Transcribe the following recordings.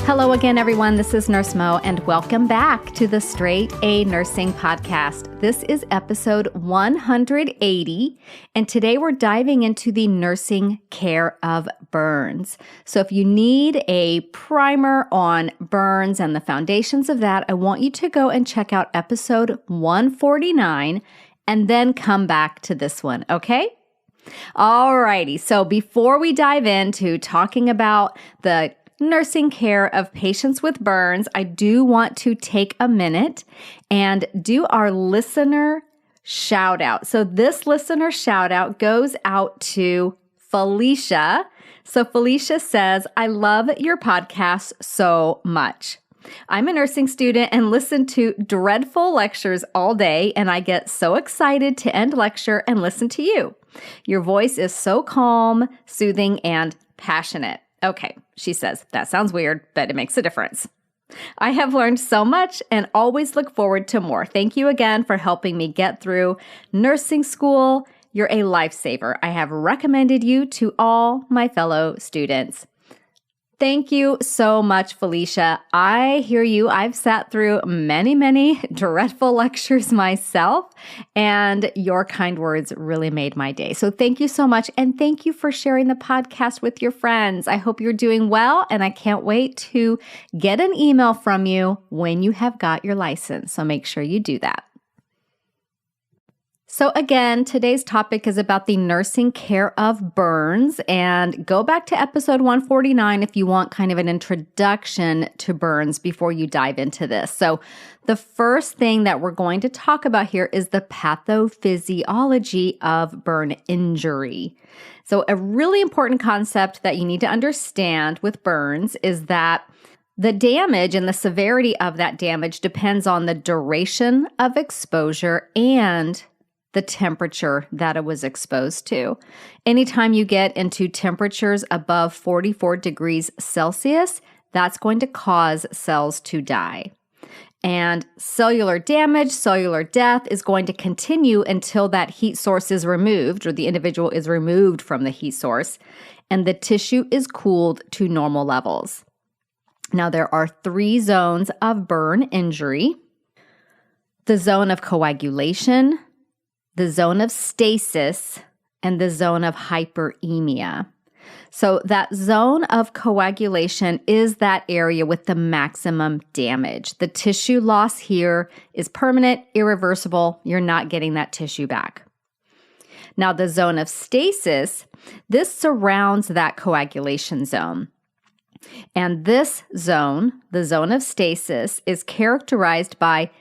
Hello again, everyone. This is Nurse Mo, and welcome back to the Straight A Nursing Podcast. This is episode 180, and today we're diving into the nursing care of burns. So if you need a primer on burns and the foundations of that, I want you to go and check out episode 149 and then come back to this one, okay? Alrighty, so before we dive into talking about the nursing care of patients with burns, I do want to take a minute and do our listener shout out. So this listener shout out goes out to Felicia. So Felicia says, I love your podcast so much. I'm a nursing student and listen to dreadful lectures all day, and I get so excited to end lecture and listen to you. Your voice is so calm, soothing, and passionate. Okay, she says, that sounds weird, but it makes a difference. I have learned so much and always look forward to more. Thank you again for helping me get through nursing school. You're a lifesaver. I have recommended you to all my fellow students. Thank you so much, Felicia. I hear you. I've sat through many dreadful lectures myself, and your kind words really made my day. So thank you so much, and thank you for sharing the podcast with your friends. I hope you're doing well, and I can't wait to get an email from you when you have got your license. So make sure you do that. So again, today's topic is about the nursing care of burns, and go back to episode 149 if you want kind of an introduction to burns before you dive into this. So the first thing that we're going to talk about here is the pathophysiology of burn injury. So a really important concept that you need to understand with burns is that the damage and the severity of that damage depends on the duration of exposure and the temperature that it was exposed to. Anytime you get into temperatures above 44 degrees Celsius, that's going to cause cells to die. And cellular damage, cellular death is going to continue until that heat source is removed or the individual is removed from the heat source and the tissue is cooled to normal levels. Now, there are 3 zones of burn injury: the zone of coagulation, the zone of stasis, and the zone of hyperemia. So that zone of coagulation is that area with the maximum damage. The tissue loss here is permanent, irreversible. You're not getting that tissue back. Now, the zone of stasis, this surrounds that coagulation zone. And this zone, the zone of stasis, is characterized by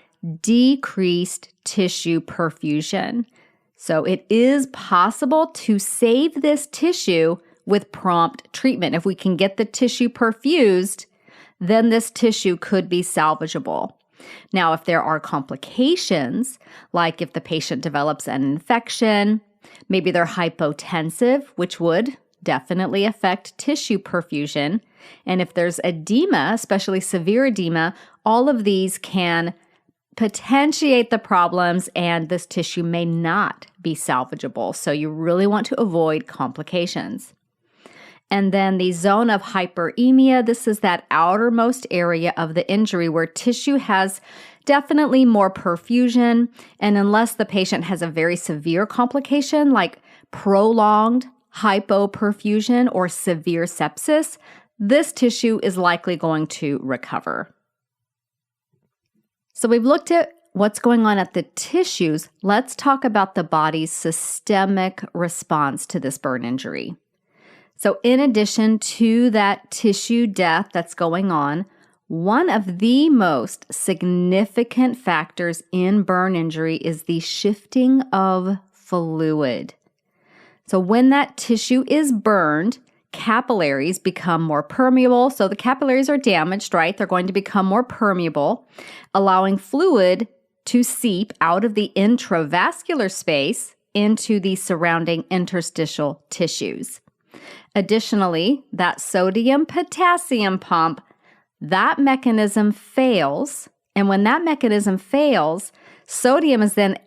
decreased tissue perfusion. So it is possible to save this tissue with prompt treatment. If we can get the tissue perfused, then this tissue could be salvageable. Now, if there are complications, like if the patient develops an infection, maybe they're hypotensive, which would definitely affect tissue perfusion. And if there's edema, especially severe edema, all of these can potentiate the problems, and this tissue may not be salvageable. So you really want to avoid complications. And then the zone of hyperemia, this is that outermost area of the injury where tissue has definitely more perfusion. And unless the patient has a very severe complication like prolonged hypoperfusion or severe sepsis, this tissue is likely going to recover. So we've looked at what's going on at the tissues. Let's talk about the body's systemic response to this burn injury. So in addition to that tissue death that's going on, one of the most significant factors in burn injury is the shifting of fluid. So when that tissue is burned, capillaries become more permeable. So the capillaries are damaged, right? They're going to become more permeable, allowing fluid to seep out of the intravascular space into the surrounding interstitial tissues. Additionally, that sodium-potassium pump, that mechanism fails. And when that mechanism fails, sodium is then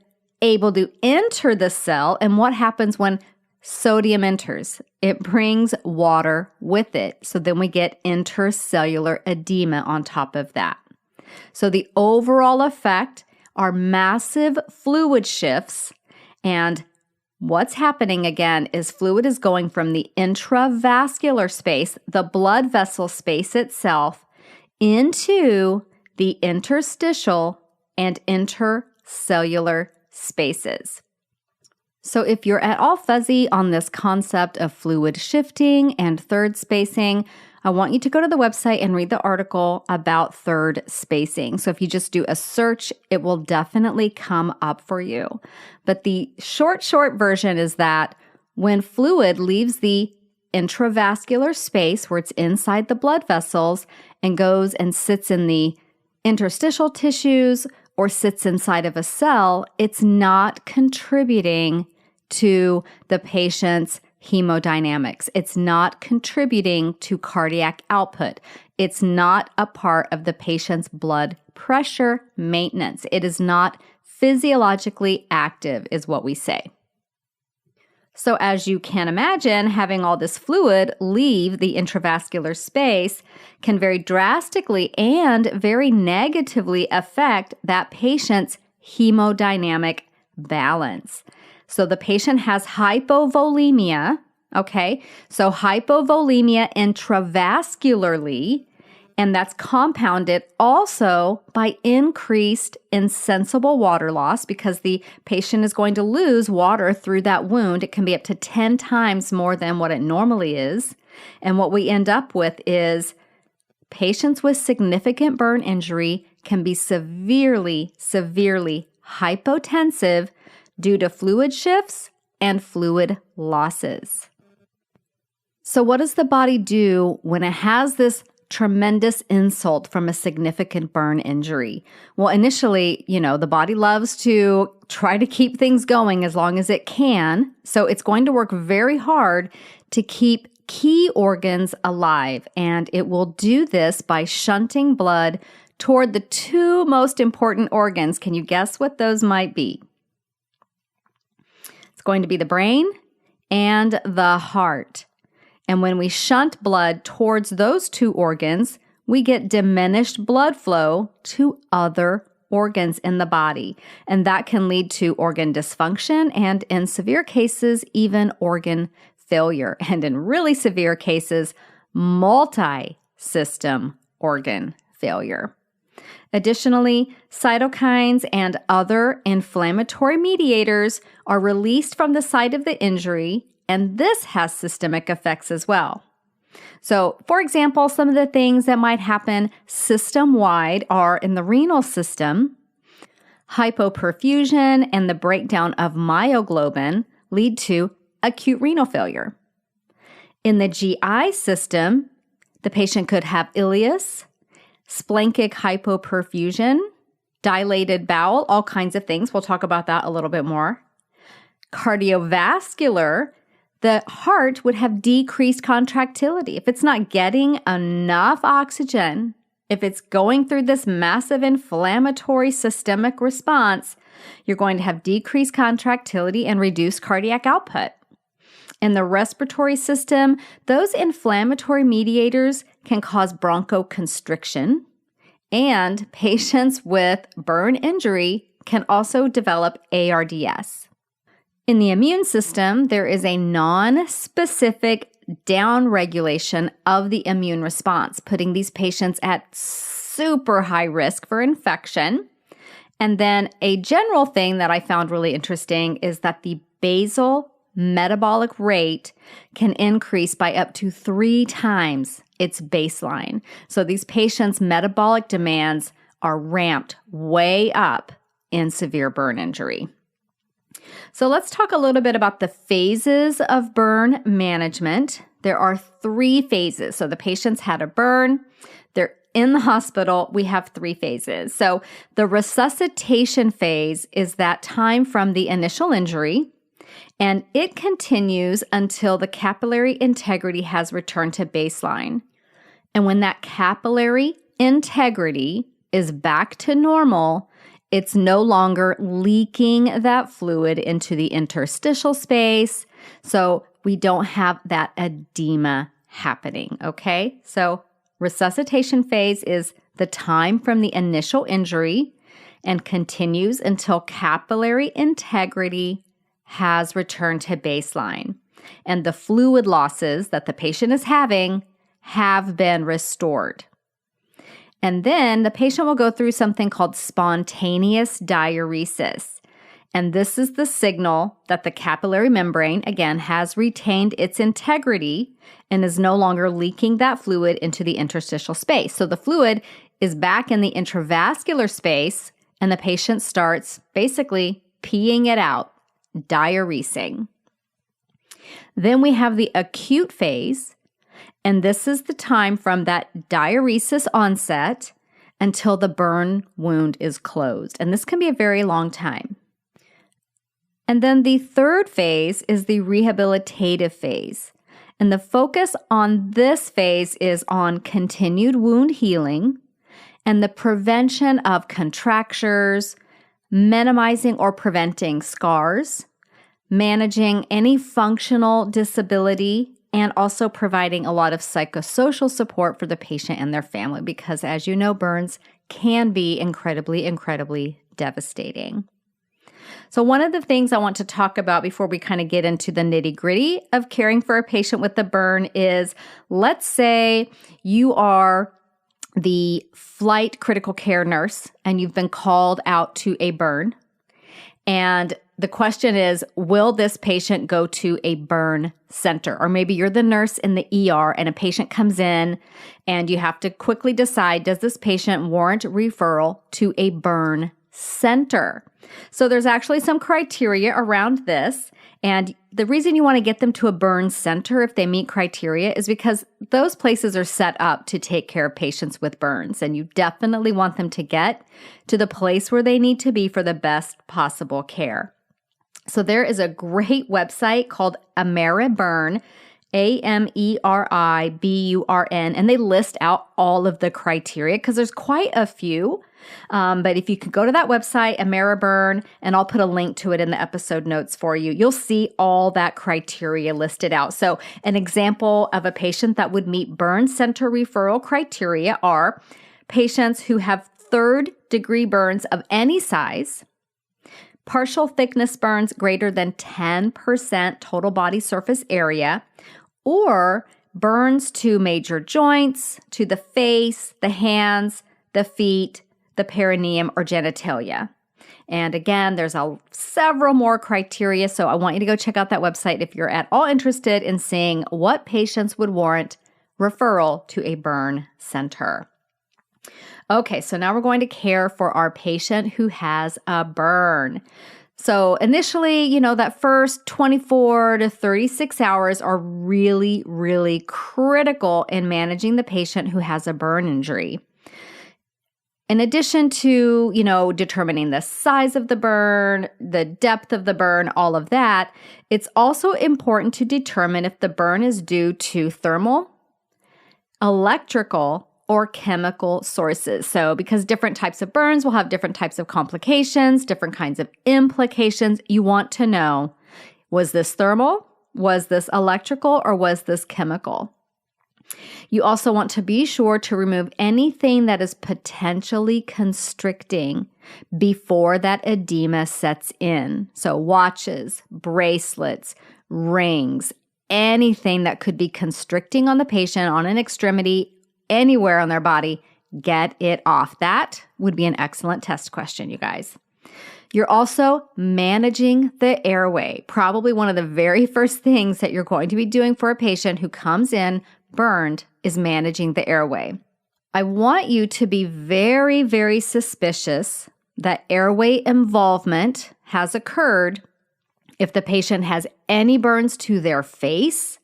able to enter the cell. And what happens when sodium enters. It brings water with it. So then we get intercellular edema on top of that. So the overall effect are massive fluid shifts. And what's happening again is fluid is going from the intravascular space, the blood vessel space itself, into the interstitial and intercellular spaces. So if you're at all fuzzy on this concept of fluid shifting and third spacing, I want you to go to the website and read the article about third spacing. So if you just do a search, it will definitely come up for you. But the short version is that when fluid leaves the intravascular space where it's inside the blood vessels and goes and sits in the interstitial tissues or sits inside of a cell, it's not contributing to the patient's hemodynamics. It's not contributing to cardiac output. It's not a part of the patient's blood pressure maintenance. It is not physiologically active, is what we say. So as you can imagine, having all this fluid leave the intravascular space can very drastically and very negatively affect that patient's hemodynamic balance. So the patient has hypovolemia, okay? So hypovolemia intravascularly, and that's compounded also by increased insensible water loss because the patient is going to lose water through that wound. It can be up to 10 times more than what it normally is. And what we end up with is patients with significant burn injury can be severely hypotensive due to fluid shifts and fluid losses. So what does the body do when it has this tremendous insult from a significant burn injury? Well, initially, the body loves to try to keep things going as long as it can. So it's going to work very hard to keep key organs alive. And it will do this by shunting blood toward the two most important organs. Can you guess what those might be? It's going to be the brain and the heart. And when we shunt blood towards those two organs, we get diminished blood flow to other organs in the body. And that can lead to organ dysfunction and, in severe cases, even organ failure. And in really severe cases, multi-system organ failure. Additionally, cytokines and other inflammatory mediators are released from the site of the injury, and this has systemic effects as well. So, for example, some of the things that might happen system-wide are in the renal system, hypoperfusion and the breakdown of myoglobin lead to acute renal failure. In the GI system, the patient could have ileus, splanchnic hypoperfusion, dilated bowel, all kinds of things. We'll talk about that a little bit more. Cardiovascular, the heart would have decreased contractility. If it's not getting enough oxygen, if it's going through this massive inflammatory systemic response, you're going to have decreased contractility and reduced cardiac output. In the respiratory system, those inflammatory mediators can cause bronchoconstriction, and patients with burn injury can also develop ARDS. In the immune system, there is a non-specific downregulation of the immune response, putting these patients at super high risk for infection. And then a general thing that I found really interesting is that the basal metabolic rate can increase by up to 3 times its baseline. So these patients' metabolic demands are ramped way up in severe burn injury. So let's talk a little bit about the phases of burn management. There are 3 phases. So the patients had a burn, they're in the hospital, we have 3 phases. So the resuscitation phase is that time from the initial injury, and it continues until the capillary integrity has returned to baseline. And when that capillary integrity is back to normal, it's no longer leaking that fluid into the interstitial space. So we don't have that edema happening, okay? So resuscitation phase is the time from the initial injury and continues until capillary integrity has returned to baseline and the fluid losses that the patient is having have been restored. And then the patient will go through something called spontaneous diuresis. And this is the signal that the capillary membrane, again, has retained its integrity and is no longer leaking that fluid into the interstitial space. So the fluid is back in the intravascular space, and the patient starts basically peeing it out, diuresing. Then we have the acute phase, and this is the time from that diuresis onset until the burn wound is closed. And this can be a very long time. And then the third phase is the rehabilitative phase. And the focus on this phase is on continued wound healing and the prevention of contractures, minimizing or preventing scars, managing any functional disability, and also providing a lot of psychosocial support for the patient and their family because, as you know, burns can be incredibly, incredibly devastating. So one of the things I want to talk about before we kind of get into the nitty-gritty of caring for a patient with a burn is, let's say you are the flight critical care nurse and you've been called out to a burn. And the question is, will this patient go to a burn center? Or maybe you're the nurse in the ER and a patient comes in and you have to quickly decide, does this patient warrant referral to a burn center? So there's actually some criteria around this. And the reason you want to get them to a burn center if they meet criteria is because those places are set up to take care of patients with burns. And you definitely want them to get to the place where they need to be for the best possible care. So there is a great website called AmeriBurn, AmeriBurn, and they list out all of the criteria because there's quite a few. But if you could go to that website, AmeriBurn, and I'll put a link to it in the episode notes for you, you'll see all that criteria listed out. So an example of a patient that would meet burn center referral criteria are patients who have third-degree burns of any size, partial thickness burns greater than 10% total body surface area, or burns to major joints, to the face, the hands, the feet, the perineum, or genitalia. And again, there's several more criteria, so I want you to go check out that website if you're at all interested in seeing what patients would warrant referral to a burn center. Okay, so now we're going to care for our patient who has a burn. So initially, that first 24 to 36 hours are really, really critical in managing the patient who has a burn injury. In addition to, determining the size of the burn, the depth of the burn, all of that, it's also important to determine if the burn is due to thermal, electrical, or chemical sources. So because different types of burns will have different types of complications, different kinds of implications, you want to know, was this thermal, was this electrical, or was this chemical? You also want to be sure to remove anything that is potentially constricting before that edema sets in. So watches, bracelets, rings, anything that could be constricting on the patient, on an extremity, anywhere on their body, get it off. That would be an excellent test question, you guys. You're also managing the airway. Probably one of the very first things that you're going to be doing for a patient who comes in burned is managing the airway. I want you to be very, very suspicious that airway involvement has occurred if the patient has any burns to their face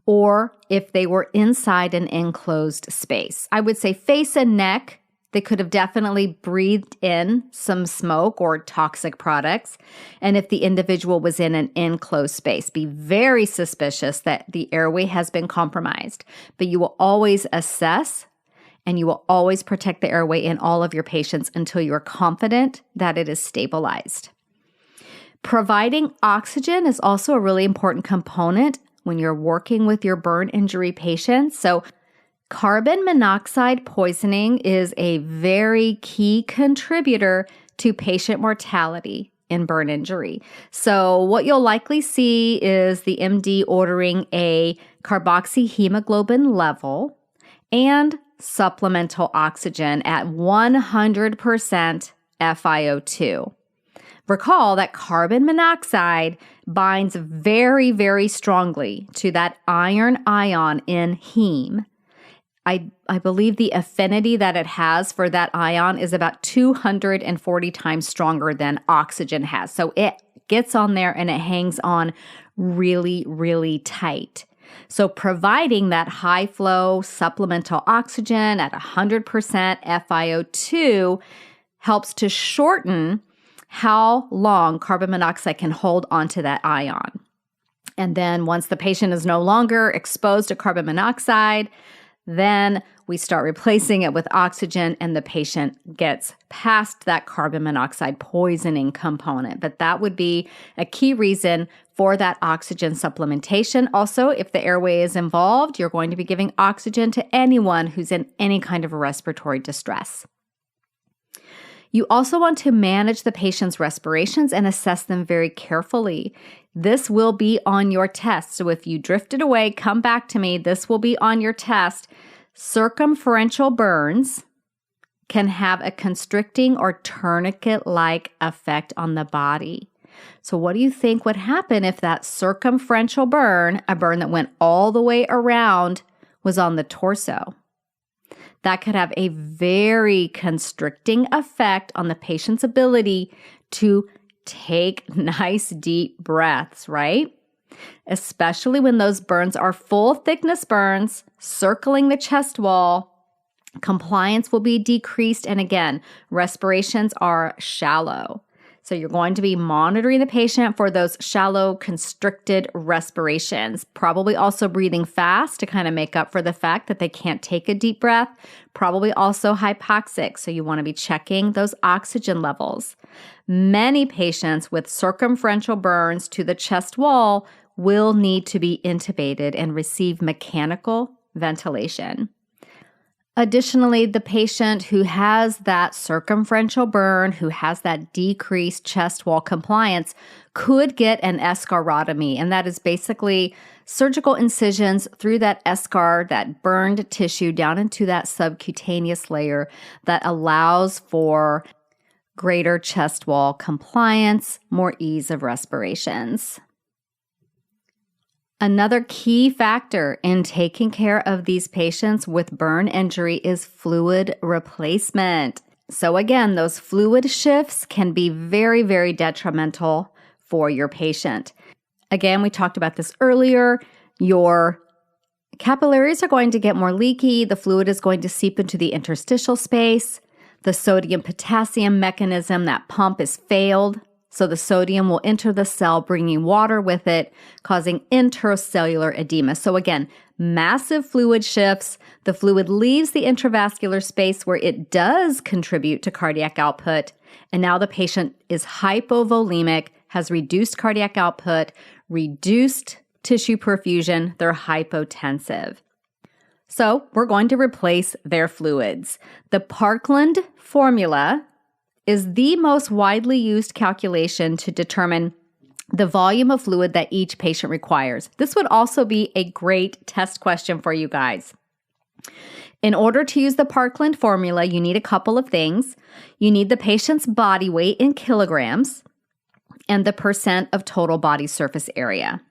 or if they were inside an enclosed space. I would say face and neck, they could have definitely breathed in some smoke or toxic products. And if the individual was in an enclosed space, be very suspicious that the airway has been compromised. But you will always assess and you will always protect the airway in all of your patients until you are confident that it is stabilized. Providing oxygen is also a really important component when you're working with your burn injury patients. So carbon monoxide poisoning is a very key contributor to patient mortality in burn injury. So what you'll likely see is the MD ordering a carboxyhemoglobin level and supplemental oxygen at 100% FiO2. Recall that carbon monoxide binds very, very strongly to that iron ion in heme. I believe the affinity that it has for that ion is about 240 times stronger than oxygen has. So it gets on there and it hangs on really, really tight. So providing that high flow supplemental oxygen at 100% FiO2 helps to shorten how long carbon monoxide can hold onto that ion. And then once the patient is no longer exposed to carbon monoxide, then we start replacing it with oxygen and the patient gets past that carbon monoxide poisoning component. But that would be a key reason for that oxygen supplementation. Also, if the airway is involved, you're going to be giving oxygen to anyone who's in any kind of respiratory distress. You also want to manage the patient's respirations and assess them very carefully. This will be on your test. So if you drifted away, come back to me. This will be on your test. Circumferential burns can have a constricting or tourniquet-like effect on the body. So what do you think would happen if that circumferential burn, a burn that went all the way around, was on the torso? That could have a very constricting effect on the patient's ability to take nice deep breaths, right? Especially when those burns are full thickness burns circling the chest wall, compliance will be decreased. And again, respirations are shallow. So you're going to be monitoring the patient for those shallow, constricted respirations, probably also breathing fast to kind of make up for the fact that they can't take a deep breath, probably also hypoxic. So you want to be checking those oxygen levels. Many patients with circumferential burns to the chest wall will need to be intubated and receive mechanical ventilation. Additionally, the patient who has that circumferential burn, who has that decreased chest wall compliance, could get an escarotomy, and that is basically surgical incisions through that eschar, that burned tissue, down into that subcutaneous layer that allows for greater chest wall compliance, more ease of respirations. Another key factor in taking care of these patients with burn injury is fluid replacement. So again, those fluid shifts can be very, very detrimental for your patient. Again, we talked about this earlier. Your capillaries are going to get more leaky. The fluid is going to seep into the interstitial space. The sodium-potassium mechanism, that pump, is failed. So the sodium will enter the cell, bringing water with it, causing intracellular edema. So again, massive fluid shifts. The fluid leaves the intravascular space where it does contribute to cardiac output. And now the patient is hypovolemic, has reduced cardiac output, reduced tissue perfusion. They're hypotensive. So we're going to replace their fluids. The Parkland formula is the most widely used calculation to determine the volume of fluid that each patient requires. This would also be a great test question for you guys. In order to use the Parkland formula, you need a couple of things. You need the patient's body weight in kilograms and the percent of total body surface area.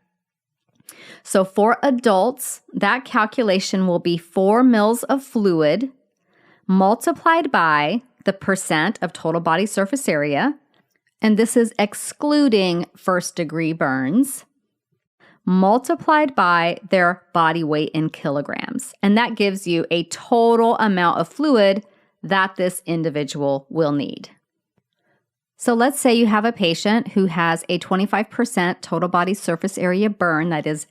So for adults, that calculation will be 4 mils of fluid multiplied by the percent of total body surface area, and this is excluding first-degree burns, multiplied by their body weight in kilograms. And that gives you a total amount of fluid that this individual will need. So let's say you have a patient who has a 25% total body surface area burn, that is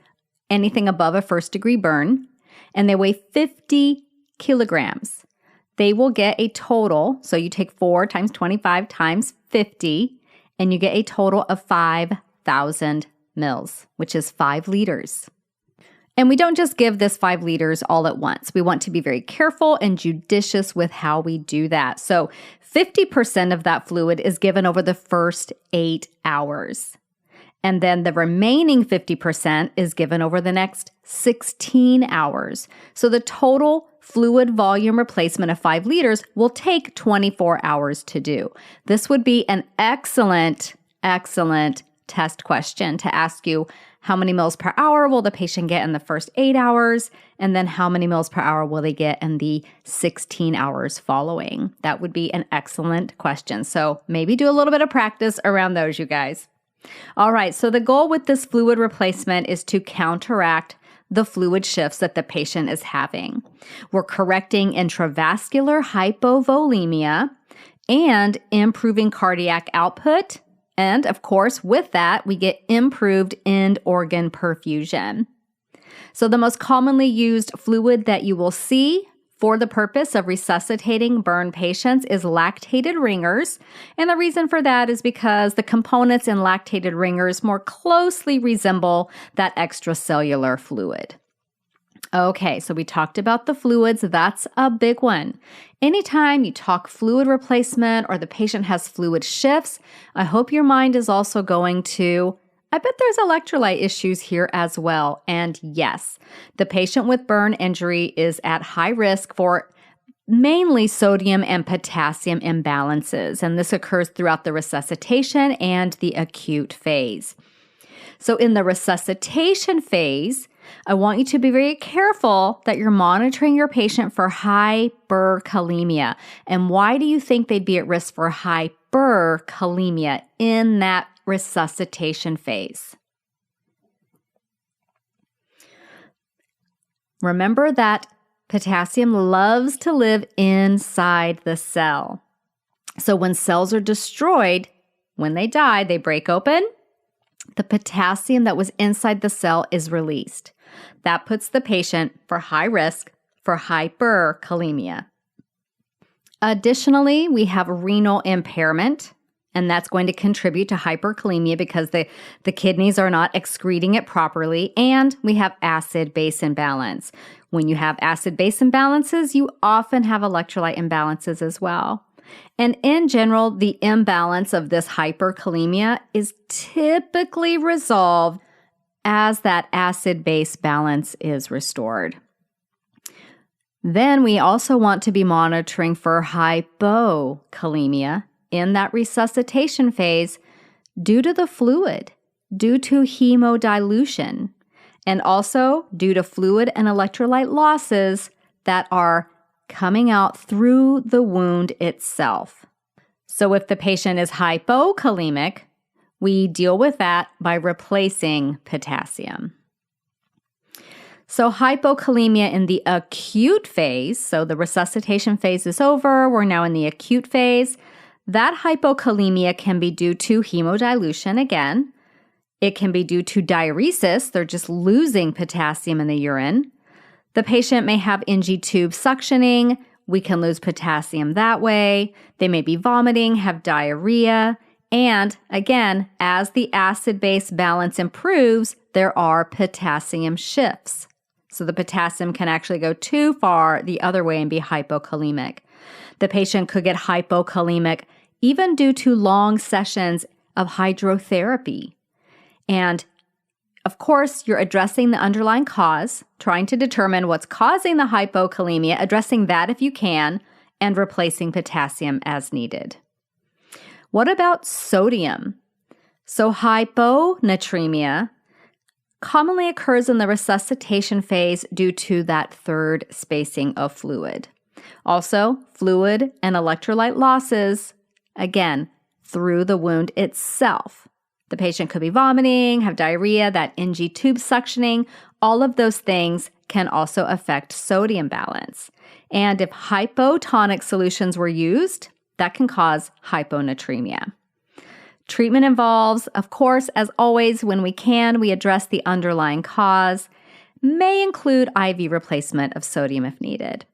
anything above a first-degree burn, and they weigh 50 kilograms. They will get a total, so you take 4 times 25 times 50, and you get a total of 5,000 mils, which is 5 liters. And we don't just give this 5 liters all at once. We want to be very careful and judicious with how we do that. So 50% of that fluid is given over the first 8 hours. And then the remaining 50% is given over the next 16 hours. So the total fluid volume replacement of 5 liters will take 24 hours to do. This would be an excellent test question to ask you, how many mils per hour will the patient get in the first 8 hours? And then how many mils per hour will they get in the 16 hours following? That would be an excellent question. So maybe do a little bit of practice around those, you guys. All right, so the goal with this fluid replacement is to counteract the fluid shifts that the patient is having. We're correcting intravascular hypovolemia and improving cardiac output. And of course, with that, we get improved end organ perfusion. So the most commonly used fluid that you will see for the purpose of resuscitating burn patients is lactated ringers. And the reason for that is because the components in lactated ringers more closely resemble that extracellular fluid. Okay, so we talked about the fluids. That's a big one. Anytime you talk fluid replacement or the patient has fluid shifts, I hope your mind is also going to, I bet there's electrolyte issues here as well. And yes, the patient with burn injury is at high risk for mainly sodium and potassium imbalances. And this occurs throughout the resuscitation and the acute phase. So in the resuscitation phase, I want you to be very careful that you're monitoring your patient for hyperkalemia. And why do you think they'd be at risk for hyperkalemia in that resuscitation phase? Remember that potassium loves to live inside the cell. So when cells are destroyed, when they die, they break open. The potassium that was inside the cell is released. That puts the patient for high risk for hyperkalemia. Additionally, we have renal impairment, and that's going to contribute to hyperkalemia because the kidneys are not excreting it properly, and we have acid-base imbalance. When you have acid-base imbalances, you often have electrolyte imbalances as well. And in general, the imbalance of this hyperkalemia is typically resolved as that acid-base balance is restored. Then we also want to be monitoring for hypokalemia in that resuscitation phase due to the fluid, due to hemodilution, and also due to fluid and electrolyte losses that are coming out through the wound itself. So if the patient is hypokalemic, we deal with that by replacing potassium. So hypokalemia in the acute phase, so the resuscitation phase is over, we're now in the acute phase. That hypokalemia can be due to hemodilution again. It can be due to diuresis, they're just losing potassium in the urine. The patient may have NG tube suctioning. We can lose potassium that way. They may be vomiting, have diarrhea. And again, as the acid-base balance improves, there are potassium shifts. So the potassium can actually go too far the other way and be hypokalemic. The patient could get hypokalemic even due to long sessions of hydrotherapy. And of course, you're addressing the underlying cause, trying to determine what's causing the hypokalemia, addressing that if you can, and replacing potassium as needed. What about sodium? So hyponatremia commonly occurs in the resuscitation phase due to that third spacing of fluid. Also, fluid and electrolyte losses, again, through the wound itself. The patient could be vomiting, have diarrhea, that NG tube suctioning. All of those things can also affect sodium balance. And if hypotonic solutions were used, that can cause hyponatremia. Treatment involves, of course, as always, when we can, we address the underlying cause, may include IV replacement of sodium if needed.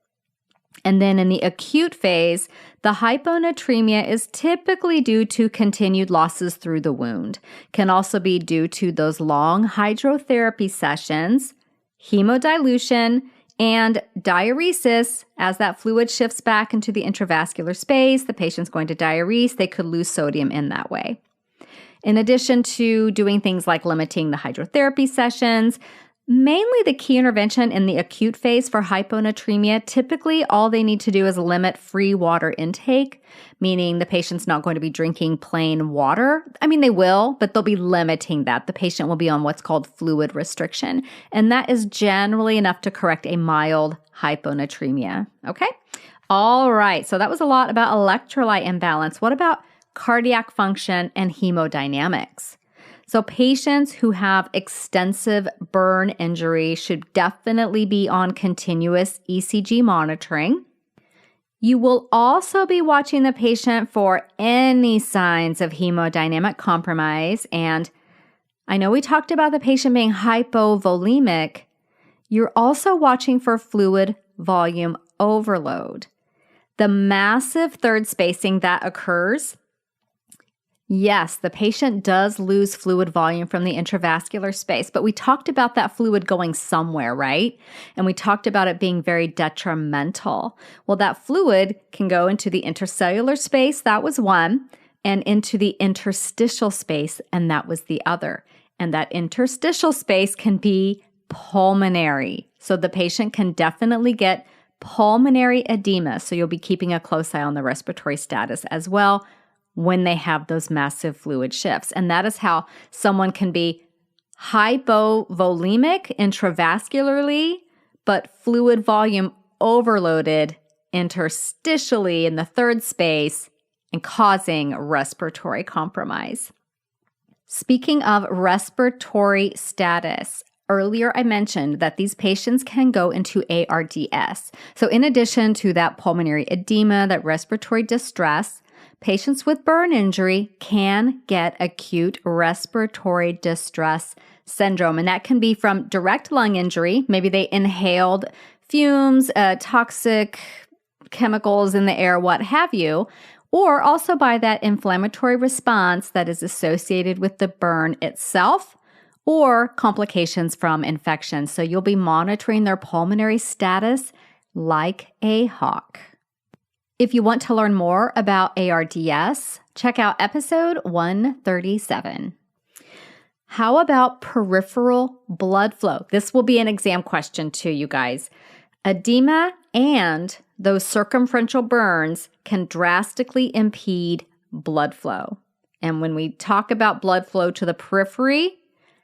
And then in the acute phase, the hyponatremia is typically due to continued losses through the wound. Can also be due to those long hydrotherapy sessions, hemodilution, and diuresis. As that fluid shifts back into the intravascular space, the patient's going to diurese. They could lose sodium in that way. In addition to doing things like limiting the hydrotherapy sessions, mainly the key intervention in the acute phase for hyponatremia, typically all they need to do is limit free water intake, meaning the patient's not going to be drinking plain water. I mean, they will, but they'll be limiting that. The patient will be on what's called fluid restriction, and that is generally enough to correct a mild hyponatremia. Okay? All right, so that was a lot about electrolyte imbalance. What about cardiac function and hemodynamics? So patients who have extensive burn injury should definitely be on continuous ECG monitoring. You will also be watching the patient for any signs of hemodynamic compromise. And I know we talked about the patient being hypovolemic. You're also watching for fluid volume overload. The massive third spacing that occurs, yes, the patient does lose fluid volume from the intravascular space, but we talked about that fluid going somewhere, right? And we talked about it being very detrimental. Well, that fluid can go into the intercellular space, that was one, and into the interstitial space, and that was the other. And that interstitial space can be pulmonary. So the patient can definitely get pulmonary edema. So you'll be keeping a close eye on the respiratory status as well when they have those massive fluid shifts. And that is how someone can be hypovolemic intravascularly, but fluid volume overloaded interstitially in the third space and causing respiratory compromise. Speaking of respiratory status, earlier I mentioned that these patients can go into ARDS. So in addition to that pulmonary edema, that respiratory distress, patients with burn injury can get acute respiratory distress syndrome, and that can be from direct lung injury. Maybe they inhaled fumes, toxic chemicals in the air, what have you, or also by that inflammatory response that is associated with the burn itself, or complications from infection. So you'll be monitoring their pulmonary status like a hawk. If you want to learn more about ARDS, check out episode 137. How about peripheral blood flow? This will be an exam question too, you guys. Edema and those circumferential burns can drastically impede blood flow. And when we talk about blood flow to the periphery,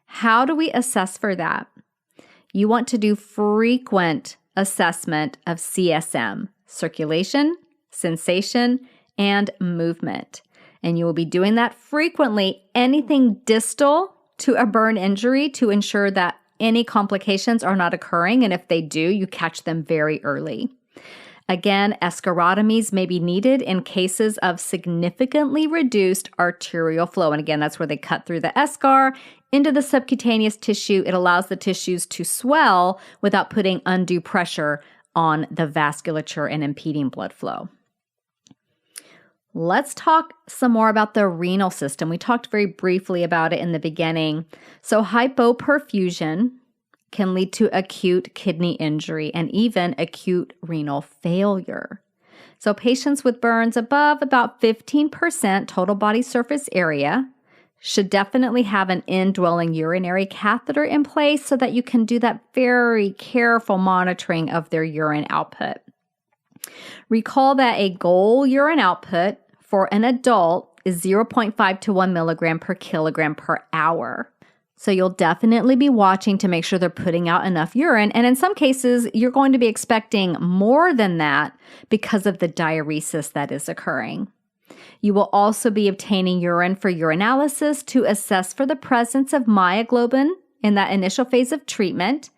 how do we assess for that? You want to do frequent assessment of CSM, circulation, sensation, and movement. And you will be doing that frequently, anything distal to a burn injury, to ensure that any complications are not occurring. And if they do, you catch them very early. Again, escharotomies may be needed in cases of significantly reduced arterial flow. And again, that's where they cut through the eschar into the subcutaneous tissue. It allows the tissues to swell without putting undue pressure on the vasculature and impeding blood flow. Let's talk some more about the renal system. We talked very briefly about it in the beginning. So hypoperfusion can lead to acute kidney injury and even acute renal failure. So patients with burns above about 15% total body surface area should definitely have an indwelling urinary catheter in place so that you can do that very careful monitoring of their urine output. Recall that a goal urine output for an adult is 0.5 to 1 milligram per kilogram per hour. So you'll definitely be watching to make sure they're putting out enough urine. And in some cases, you're going to be expecting more than that because of the diuresis that is occurring. You will also be obtaining urine for urinalysis to assess for the presence of myoglobin in that initial phase of treatment.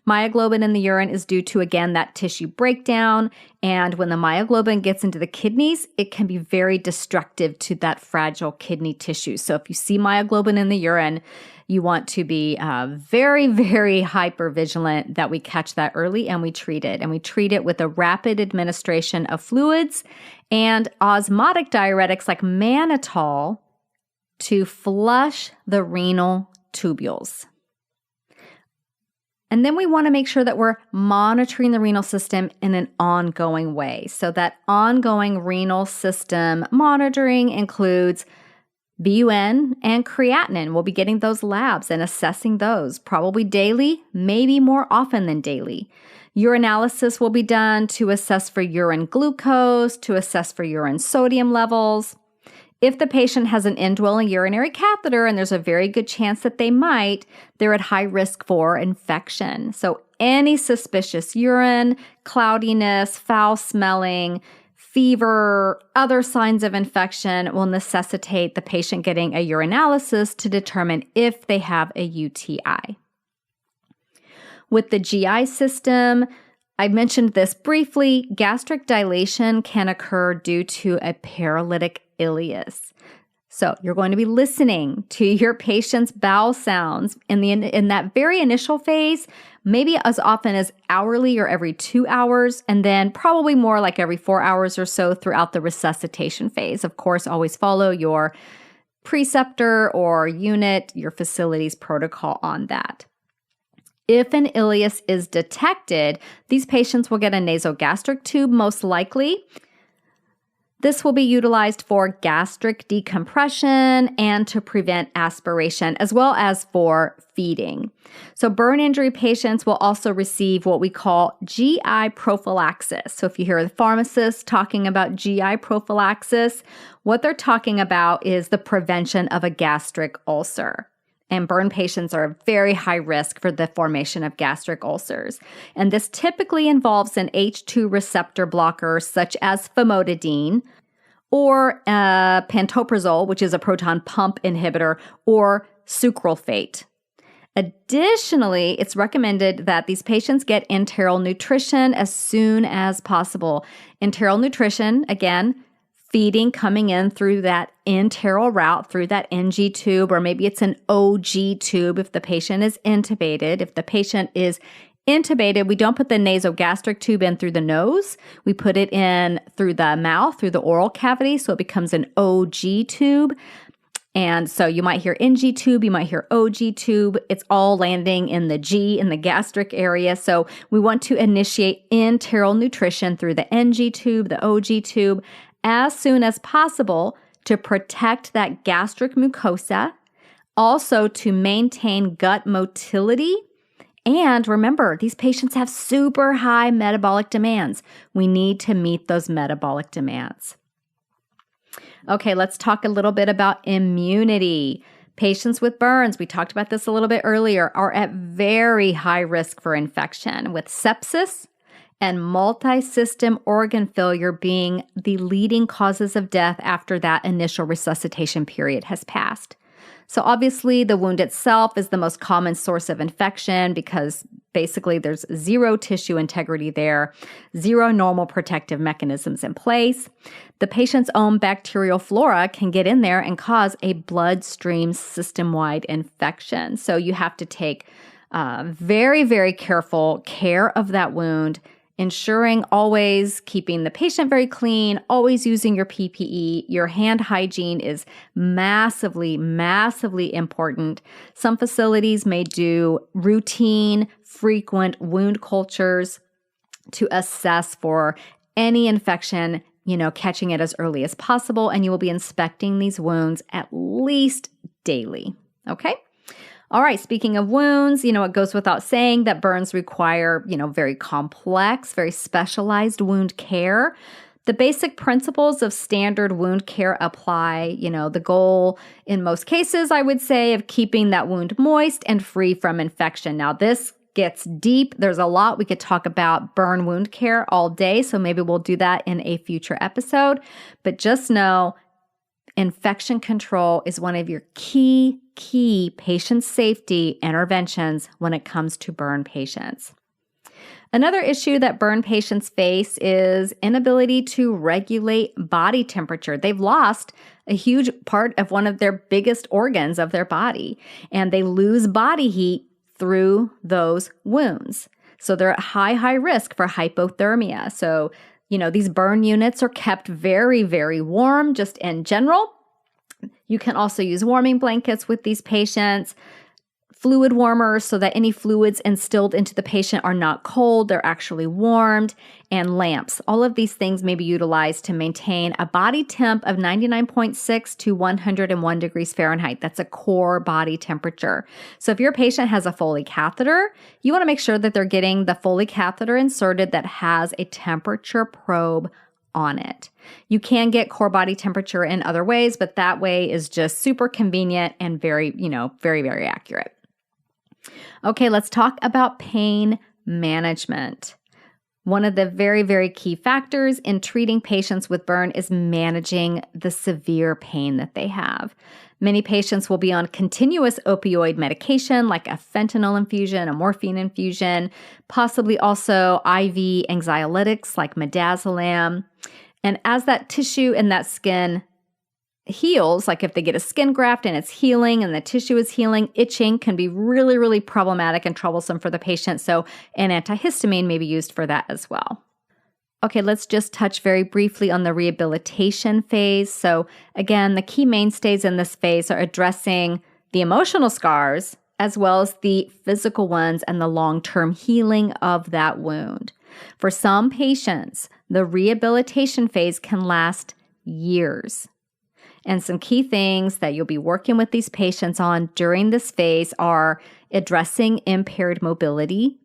Myoglobin in the urine is due to, again, that tissue breakdown. And when the myoglobin gets into the kidneys, it can be very destructive to that fragile kidney tissue. So if you see myoglobin in the urine, you want to be very, very hyper vigilant that we catch that early and we treat it. And we treat it with a rapid administration of fluids and osmotic diuretics like mannitol to flush the renal tubules. And then we want to make sure that we're monitoring the renal system in an ongoing way. So that ongoing renal system monitoring includes BUN and creatinine. We'll be getting those labs and assessing those probably daily, maybe more often than daily. Urinalysis will be done to assess for urine glucose, to assess for urine sodium levels. If the patient has an indwelling urinary catheter, and there's a very good chance that they might, they're at high risk for infection. So any suspicious urine, cloudiness, foul smelling, fever, other signs of infection will necessitate the patient getting a urinalysis to determine if they have a UTI. With the GI system, I mentioned this briefly, gastric dilation can occur due to a paralytic ileus. So you're going to be listening to your patient's bowel sounds in that very initial phase, maybe as often as hourly or every 2 hours, and then probably more like every 4 hours or so throughout the resuscitation phase. Of course, always follow your preceptor or unit, your facility's protocol on that. If an ileus is detected, these patients will get a nasogastric tube most likely. This will be utilized for gastric decompression and to prevent aspiration, as well as for feeding. So burn injury patients will also receive what we call GI prophylaxis. So if you hear the pharmacist talking about GI prophylaxis, what they're talking about is the prevention of a gastric ulcer. And burn patients are very high risk for the formation of gastric ulcers. And this typically involves an H2 receptor blocker such as famotidine or pantoprazole, which is a proton pump inhibitor, or sucralfate. Additionally, it's recommended that these patients get enteral nutrition as soon as possible. Enteral nutrition, again, feeding coming in through that enteral route, through that NG tube, or maybe it's an OG tube if the patient is intubated. If the patient is intubated, we don't put the nasogastric tube in through the nose. We put it in through the mouth, through the oral cavity, so it becomes an OG tube. And so you might hear NG tube, you might hear OG tube. It's all landing in the G, in the gastric area. So we want to initiate enteral nutrition through the NG tube, the OG tube, as soon as possible to protect that gastric mucosa, also to maintain gut motility. And remember, these patients have super high metabolic demands. We need to meet those metabolic demands. Okay, let's talk a little bit about immunity. Patients with burns, we talked about this a little bit earlier, are at very high risk for infection, with sepsis and multi-system organ failure being the leading causes of death after that initial resuscitation period has passed. So obviously the wound itself is the most common source of infection because basically there's zero tissue integrity there, zero normal protective mechanisms in place. The patient's own bacterial flora can get in there and cause a bloodstream system-wide infection. So you have to take very, very careful care of that wound, ensuring always keeping the patient very clean, always using your PPE. Your hand hygiene is massively, massively important. Some facilities may do routine, frequent wound cultures to assess for any infection, catching it as early as possible, and you will be inspecting these wounds at least daily, okay? All right, speaking of wounds, it goes without saying that burns require, very complex, very specialized wound care. The basic principles of standard wound care apply. The goal in most cases, I would say, of keeping that wound moist and free from infection. Now, this gets deep. There's a lot we could talk about burn wound care all day, so maybe we'll do that in a future episode. But just know, Infection control is one of your key patient safety interventions when it comes to burn patients. Another issue that burn patients face is inability to regulate body temperature. They've lost a huge part of one of their biggest organs of their body, and they lose body heat through those wounds. So they're at high risk for hypothermia. So, these burn units are kept very, very warm just in general. You can also use warming blankets with these patients, fluid warmers so that any fluids instilled into the patient are not cold, they're actually warmed, and lamps. All of these things may be utilized to maintain a body temp of 99.6 to 101 degrees Fahrenheit. That's a core body temperature. So if your patient has a Foley catheter, you want to make sure that they're getting the Foley catheter inserted that has a temperature probe on it. You can get core body temperature in other ways, but that way is just super convenient and very, very accurate. Okay, let's talk about pain management. One of the very, very key factors in treating patients with burn is managing the severe pain that they have. Many patients will be on continuous opioid medication like a fentanyl infusion, a morphine infusion, possibly also IV anxiolytics like midazolam. And as that tissue and that skin heals, like if they get a skin graft and it's healing and the tissue is healing, itching can be really, really problematic and troublesome for the patient. So an antihistamine may be used for that as well. Okay, let's just touch very briefly on the rehabilitation phase. So again, the key mainstays in this phase are addressing the emotional scars as well as the physical ones and the long-term healing of that wound. For some patients, the rehabilitation phase can last years. And some key things that you'll be working with these patients on during this phase are addressing impaired mobility,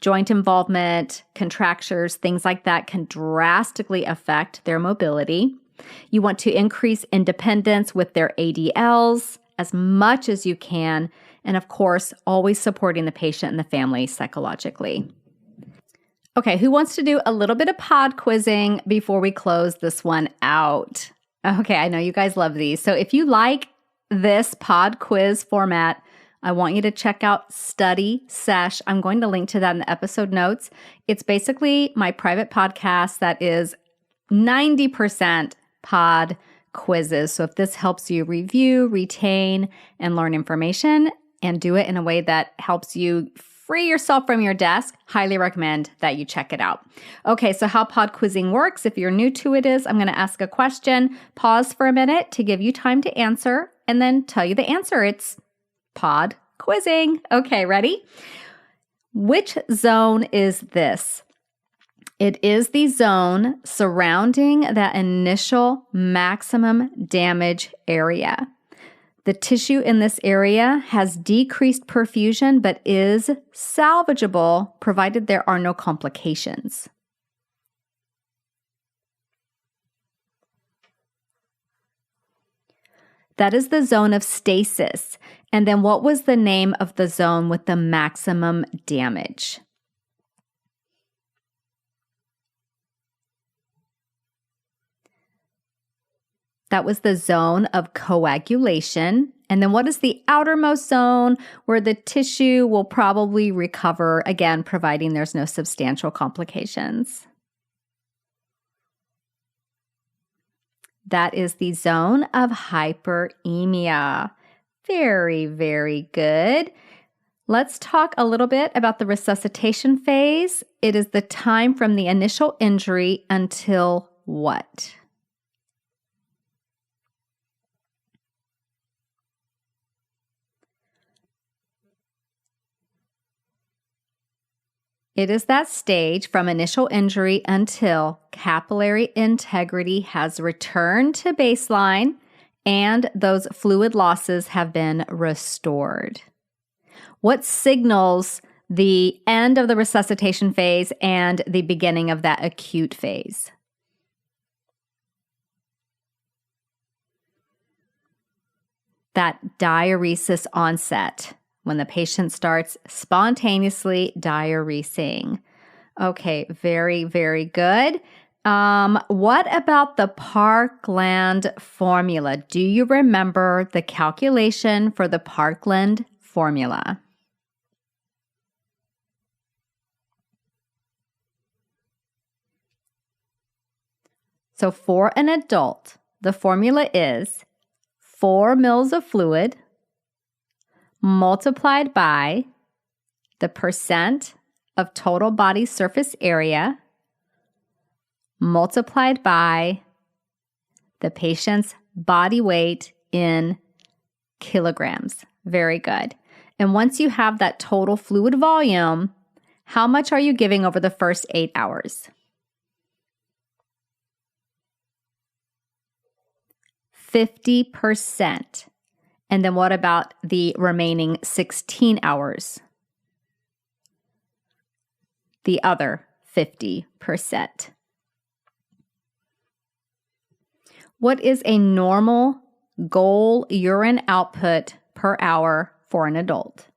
joint involvement, contractures, things like that can drastically affect their mobility. You want to increase independence with their ADLs as much as you can, and of course, always supporting the patient and the family psychologically. Okay, who wants to do a little bit of pod quizzing before we close this one out? Okay, I know you guys love these. So if you like this pod quiz format, I want you to check out Study Sesh. I'm going to link to that in the episode notes. It's basically my private podcast that is 90% pod quizzes. So if this helps you review, retain, and learn information and do it in a way that helps you free yourself from your desk, highly recommend that you check it out. Okay, so how pod quizzing works, if you're new to it, is I'm going to ask a question, pause for a minute to give you time to answer, and then tell you the answer. It's pod quizzing. Okay, ready? Which zone is this? It is the zone surrounding that initial maximum damage area. The tissue in this area has decreased perfusion but is salvageable provided there are no complications. That is the zone of stasis. And then what was the name of the zone with the maximum damage? That was the zone of coagulation. And then what is the outermost zone where the tissue will probably recover, again, providing there's no substantial complications? That is the zone of hyperemia. Very, very good. Let's talk a little bit about the resuscitation phase. It is the time from the initial injury until what? It is that stage from initial injury until capillary integrity has returned to baseline and those fluid losses have been restored. What signals the end of the resuscitation phase and the beginning of that acute phase? That diuresis onset, when the patient starts spontaneously diuresing. Okay, very, very good. What about the Parkland formula? Do you remember the calculation for the Parkland formula? So for an adult, the formula is 4 mils of fluid multiplied by the percent of total body surface area multiplied by the patient's body weight in kilograms. Very good. And once you have that total fluid volume, how much are you giving over the first 8 hours? 50%. And then what about the remaining 16 hours? The other 50%. What is a normal goal urine output per hour for an adult?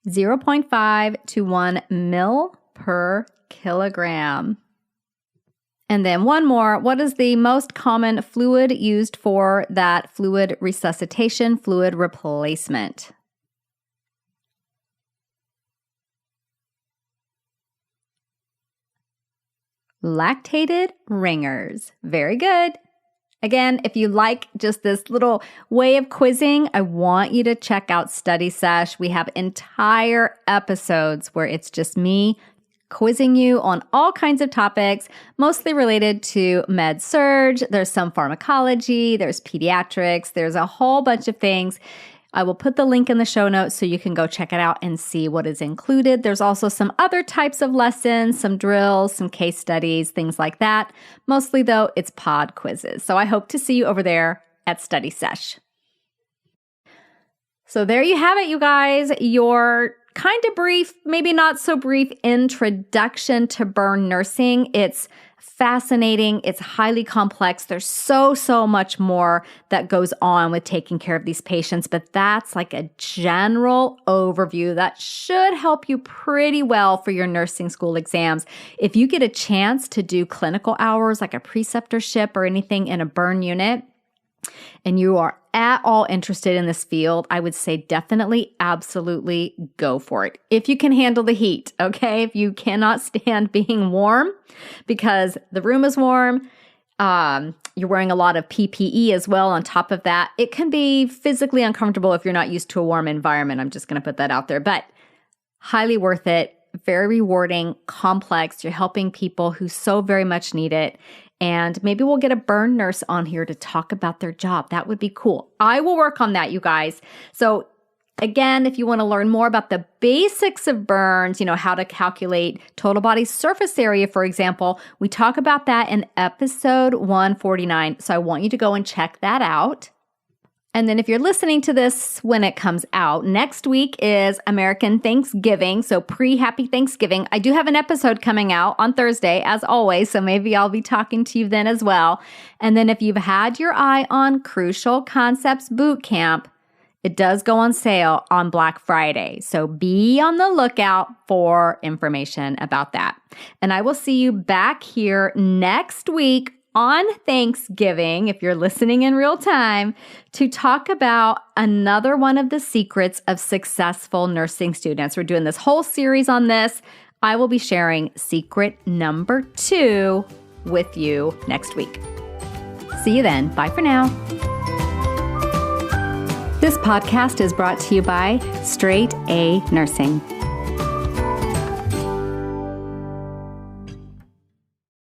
.5 to 1 mil per kilogram. And then one more. What is the most common fluid used for that fluid resuscitation, fluid replacement? Lactated ringers. Very good. Again, if you like just this little way of quizzing, I want you to check out Study Sesh. We have entire episodes where it's just me quizzing you on all kinds of topics, mostly related to med surg. There's some pharmacology, there's pediatrics, there's a whole bunch of things. I will put the link in the show notes so you can go check it out and see what is included. There's also some other types of lessons, some drills, some case studies, things like that. Mostly, though, it's pod quizzes. So I hope to see you over there at Study Sesh. So there you have it, you guys. Your kind of brief, maybe not so brief introduction to burn nursing. It's fascinating. It's highly complex. There's so much more that goes on with taking care of these patients, but that's like a general overview that should help you pretty well for your nursing school exams. If you get a chance to do clinical hours like a preceptorship or anything in a burn unit, and you are at all interested in this field, I would say definitely, absolutely go for it. If you can handle the heat, okay? If you cannot stand being warm because the room is warm, you're wearing a lot of PPE as well on top of that. It can be physically uncomfortable if you're not used to a warm environment. I'm just going to put that out there, but highly worth it. Very rewarding, complex. You're helping people who so very much need it. And maybe we'll get a burn nurse on here to talk about their job. That would be cool. I will work on that, you guys. So again, if you want to learn more about the basics of burns, how to calculate total body surface area, for example, we talk about that in episode 149. So I want you to go and check that out. And then if you're listening to this when it comes out, next week is American Thanksgiving, so pre-Happy Thanksgiving. I do have an episode coming out on Thursday, as always, so maybe I'll be talking to you then as well. And then if you've had your eye on Crucial Concepts Bootcamp, it does go on sale on Black Friday, so be on the lookout for information about that. And I will see you back here next week on Thanksgiving, if you're listening in real time, to talk about another one of the secrets of successful nursing students. We're doing this whole series on this. I will be sharing secret number 2 with you next week. See you then. Bye for now. This podcast is brought to you by Straight A Nursing.